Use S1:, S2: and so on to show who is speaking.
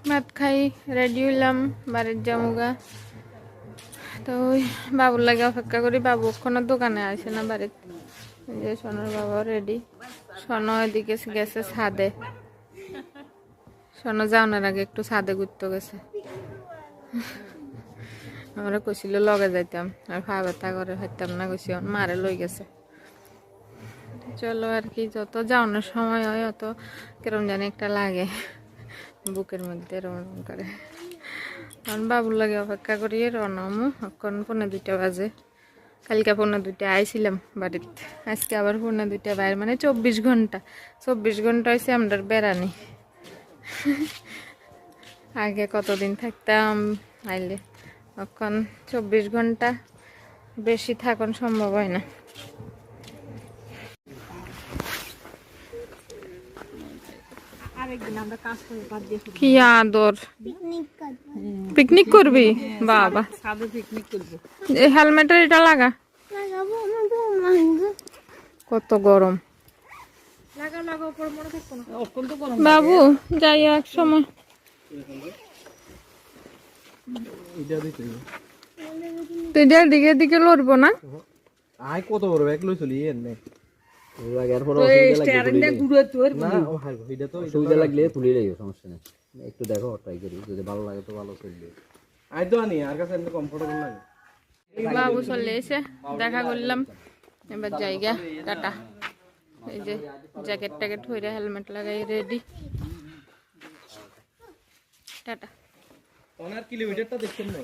S1: ভাত খাই রেডি হইলাম বাড়ির জামুগা। তো ওই বাবুর লাগে অপেক্ষা করি, বাবু কোনো দোকানে আসে না বাড়িতে। এই যে সোনার বাবা রেডি, সোনা এদিকে গেছে ছাদে। সোনা যাওয়ার আগে একটু ছাদে ঘুরতে গেছে। আমরা কইছিল লগে যাইতাম, আর খাওয়া ব্যথা করে হাইতাম না, কইছি মারে লই গেছে। চলো আর কি, যত যাওয়ানোর সময় হয় অত কেরম জানি একটা লাগে বুকের মধ্যে এরকম করে। কারণ বাবুর লাগে অপেক্ষা করি রওনামু, এখন 1:45 বাজে। কালকে 1:45 আইছিলাম বাড়িতে, আজকে আবার 1:45 বাইরে, মানে 24 ঘন্টা। 24 ঘন্টা হয়েছে আমরা বেড়ানি। আগে কতদিন থাকতাম আইলে, এখন 24 ঘন্টা, বেশি থাকুন সম্ভব হয় না। কি আদর, পিকনিক করবি? বাবা হেলমেটের এটা লাগা, কত গরম বাবু। যাই এক সময় তুই দিকে দিকে লড়বো না।
S2: আয় কত বড় ব্যাগ লই চলি এনে
S3: সুবিধা লাগলে তুলে লাগবে, সমস্যা নেই। একটু দেখো, ট্রাই করি, যদি ভালো লাগে তো ভালো চলবে।
S2: আই তো আনি আর কাছে এমনি কমফোর্টেবল লাগে।
S1: বাবু চলে এসে দেখা করলাম, এবার জায়গা টাটা। এই যে জ্যাকেট ট্যাকেট হইরে হেলমেট লাগাই রেডি, টাটা।
S2: ওনার কিলোমিটারটা দেখছেন না?